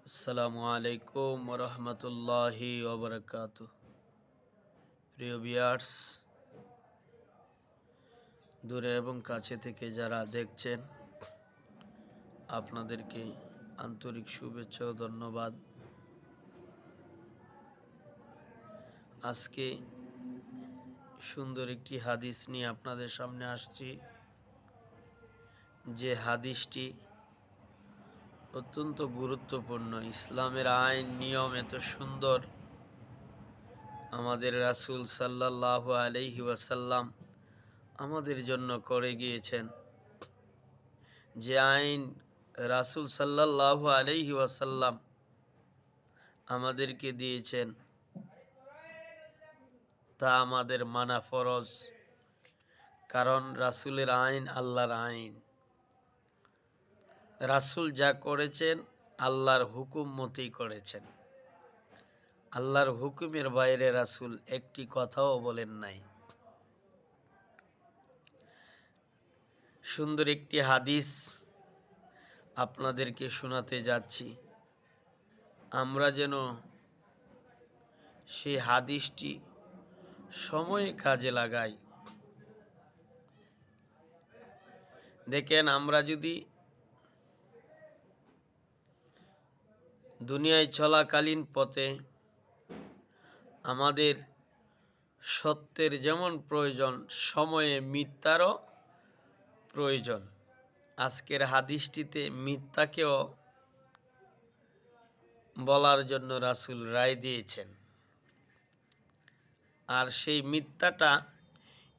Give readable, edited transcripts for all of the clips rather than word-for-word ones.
আসসালামু আলাইকুম রহমতুল্লাহি ওবরাকাতু। প্রিয় ভিউয়ার্স, দূরে এবং কাছে থেকে যারা দেখছেন, আপনাদেরকে আন্তরিক শুভেচ্ছা ও ধন্যবাদ। আজকে সুন্দর একটি হাদিস নিয়ে আপনাদের সামনে আসছি, যে হাদিসটি অত্যন্ত গুরুত্বপূর্ণ। ইসলামের আইন নিয়ম এত সুন্দর, আমাদের রাসূল সাল্লাল্লাহু আলাইহি ওয়াসাল্লাম আমাদের জন্য করে গিয়েছেন। যে আইন রাসূল সাল্লাল্লাহু আলাইহি ওয়াসাল্লাম আমাদেরকে দিয়েছেন, তা আমাদের মানা ফরজ। কারণ রাসূলের আইন আল্লাহর আইন। রাসূল যা করেছেন আল্লাহর হুকুম মতেই করেছেন। আল্লাহর হুকুমের বাইরে রাসূল একটি কথাও বলেন নাই। সুন্দর একটি হাদিস আপনাদেরকে শোনাতে যাচ্ছি। আমরা যেন সেই হাদিসটি সময়ে কাজে লাগাই। দেখেন, আমরা যদি দুনিয়ায় চলাকালীন পথে আমাদের সত্যের যেমন প্রয়োজন, সময়ে মিথ্যারও প্রয়োজন। আজকের হাদিসটিতে মিথ্যাকেও বলার জন্য রাসূল রায় দিয়েছেন। আর সেই মিথ্যাটা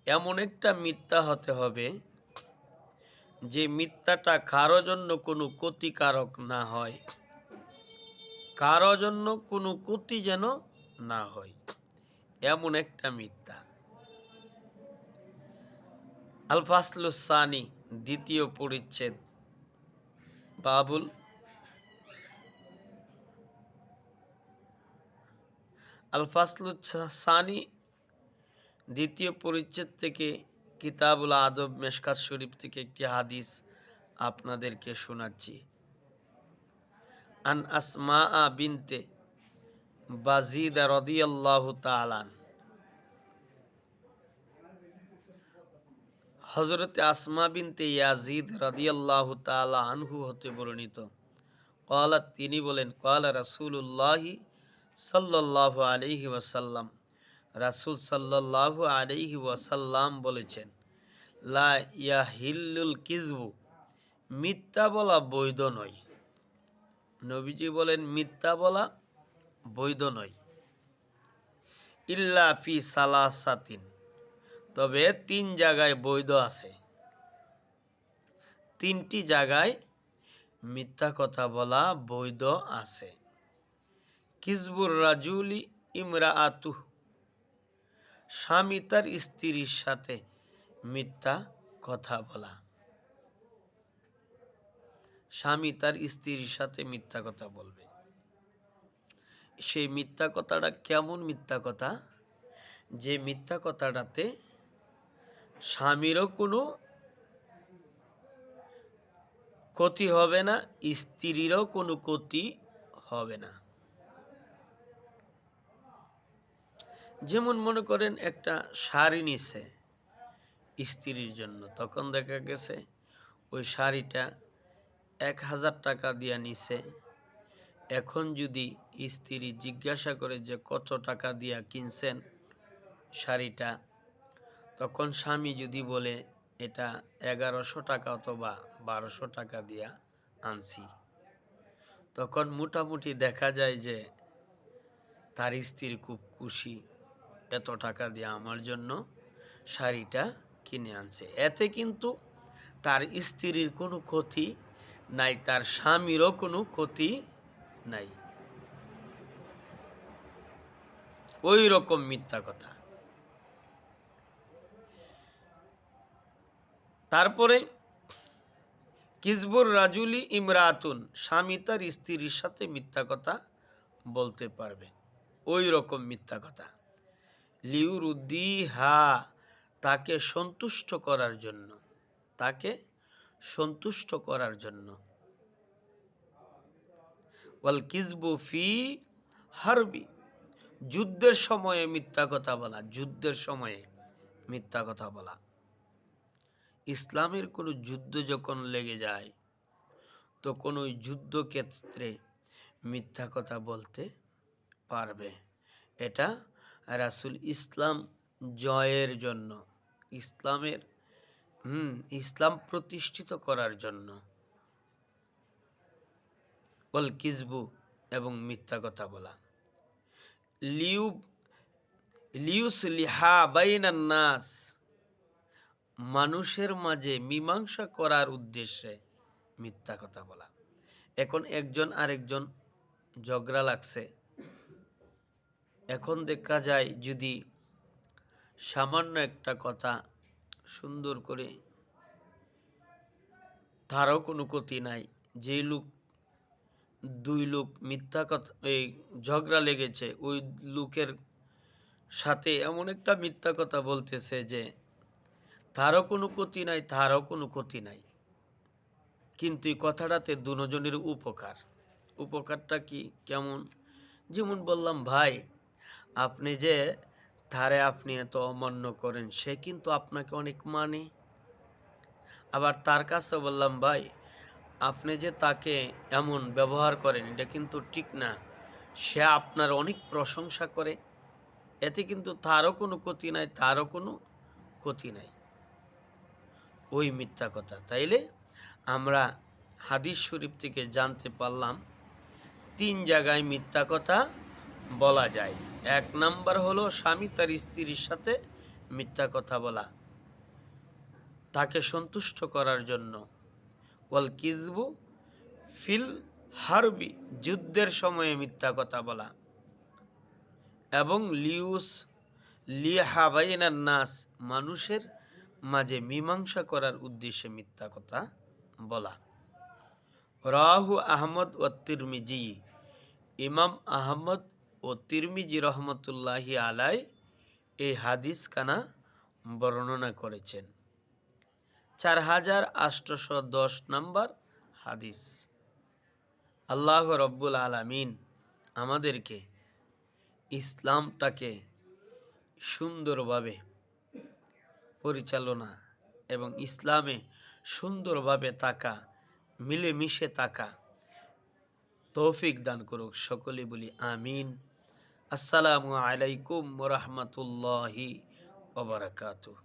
এমন একটা মিথ্যা হতে হবে যে মিথ্যাটা কারো জন্য কোনো ক্ষতিকারক না হয়, কারো জন্য কোনো ক্ষতি যেন না হয়, এমন একটা মিথ্যা। আল ফাসলুস সানি, দ্বিতীয় পরিচ্ছেদ, বাবুল আল ফাসলুস সানি, দ্বিতীয় পরিচ্ছেদ থেকে কিতাবুল আদব মেশকাত শরীফ থেকে একটি হাদিস আপনাদেরকে শোনাচ্ছি। আন আসমা বিনতে বাজিদ রাদিয়াল্লাহু তাআলা, হযরতে আসমা বিনতে ইয়াজিদ রাদিয়াল্লাহু তাআলা আনহু হতে বর্ণিত, ক্বালাত, তিনি বলেন, ক্বালা রাসূলুল্লাহি সাল্লাল্লাহু আলাইহি ওয়াসাল্লাম, রাসূল সাল্লাল্লাহু আলাইহি ওয়াসাল্লাম বলেছেন, লা ইয়াহিল্লুল কিযবু, মিথ্যা বলা বৈধ নয়। নবীজি বলেন, মিথ্যা বলা বৈধ নয়। ইল্লা ফি সালাসাতিন, তবে তিন জায়গায় বৈধ আছে। তিনটি জায়গায় মিথ্যা কথা বলা বৈধ আছে। কিজবুর রাজুলি ইমরাআতুহ, স্বামী তার স্ত্রীর সাথে মিথ্যা কথা বলা। স্বামী তার স্ত্রীর সাথে মিথ্যা কথা বলবে। সেই মিথ্যা কথাটা কেমন মিথ্যা কথা? যে মিথ্যা কথাটাতে স্বামীরও কোনো ক্ষতি হবে না, স্ত্রীরও কোনো ক্ষতি হবে না। যেমন মনে করেন, একটা শাড়ি নিছে স্ত্রীর জন্য, তখন দেখা গেছে ওই শাড়িটা 1000 টাকা দিয়া নিছে। এখন যদি স্ত্রী জিজ্ঞাসা করে যে কত টাকা দিয়া কিনছেন শাড়িটা, তখন স্বামী যদি বলে এটা 1100 টাকা অথবা 1200 টাকা দিয়া আনছি, তখন মোটামুটি দেখা যায় যে তার স্ত্রী খুব খুশি, এত টাকা দিয়ে আমার জন্য শাড়িটা কিনে আনছে। এতে কিন্তু তার স্ত্রীর কোনো ক্ষতি নাই, তার স্বামীরও কোনো ক্ষতি নাই। ওই রকম মিথ্যা কথা। তারপরে কিজবুর রাজুলি ইমরাতুন, স্বামী তার স্ত্রীর সাথে মিথ্যা কথা বলতে পারবে, ওই রকম মিথ্যা কথা। লিউরুদ্দিহা, তাকে সন্তুষ্ট করার জন্য, তাকে সন্তুষ্ট করার জন্য। ওয়াল কিযবু ফি হারবি, যুদ্ধের সময়ে মিথ্যা কথা বলা, যুদ্ধের সময়ে মিথ্যা কথা বলা। ইসলামের কোনো যুদ্ধ যখন লেগে যায় তখন ওই যুদ্ধক্ষেত্রে মিথ্যা কথা বলতে পারবে। এটা রাসূল ইসলাম জয়ের জন্য, ইসলামের ইসলাম প্রতিষ্ঠিত করার জন্য। ওয়াল কিযবু, এবং মিথ্যা কথা বলা। লিউসলিহা বাইনান নাস, মানুষের মাঝে মীমাংসা করার উদ্দেশ্যে মিথ্যা কথা বলা। এখন একজন আরেকজন ঝগড়া লাগছে, এখন দেখা যায় যদি সামান্য একটা কথা সুন্দর করে, তারও কোনো ক্ষতি নাই, যেই লোক, দুই লোক মিথ্যা কথা, এই ঝগড়া লেগেছে, ওই লোকের সাথে এমন একটা মিথ্যা কথা বলতেছে যে তারও কোনো ক্ষতি নাই, তারও কোনো ক্ষতি নাই, কিন্তু এই কথাটাতে দুজনের উপকার। উপকারটা কি, কেমন? যেমন বললাম, ভাই আপনি যে তারে আপনি এত অমান্য করেন, সে কিন্তু আপনাকে অনেক মানে। আবার তার কাছে বললাম, ভাই আপনি যে তাকে এমন ব্যবহার করেন এটা কিন্তু ঠিক না, সে আপনার অনেক প্রশংসা করে, এতে কিন্তু তারও কোনো ক্ষতি নাই, তারও কোনো ক্ষতি নাই, ওই মিথ্যা কথা। তাইলে আমরা হাদিস শরীফ থেকে জানতে পারলাম 3 জায়গায় মিথ্যা কথা বলা যায়। 1 নাম্বার হলো স্বামী তার স্ত্রীর সাথে মিথ্যা কথা বলা, তাকে সন্তুষ্ট করার জন্য। ওয়াল কিযবু ফিল হারবি, যুদ্ধের সময়ে মিথ্যা কথা বলা। এবং লিহা বাইনান নাস, মানুষের মাঝে মীমাংসা করার উদ্দেশ্যে মিথ্যা কথা বলা। রাহু আহমদ ও তিরমিজি, ইমাম আহমদ ও তিরমিজি রহমতুল্লাহি আলাই এই হাদিস কানা বর্ণনা করেছেন। 4810 নম্বর হাদিস। আল্লাহ রব্বুল আলামিন আমাদেরকে ইসলামটাকে সুন্দরভাবে পরিচালনা এবং ইসলামে সুন্দরভাবে থাকা, মিলেমিশে থাকা তৌফিক দান করুক। সকলে বলি আমিন। আসসালামু আলাইকুম ওয়া রাহমাতুল্লাহি ওয়া বারাকাতুহু।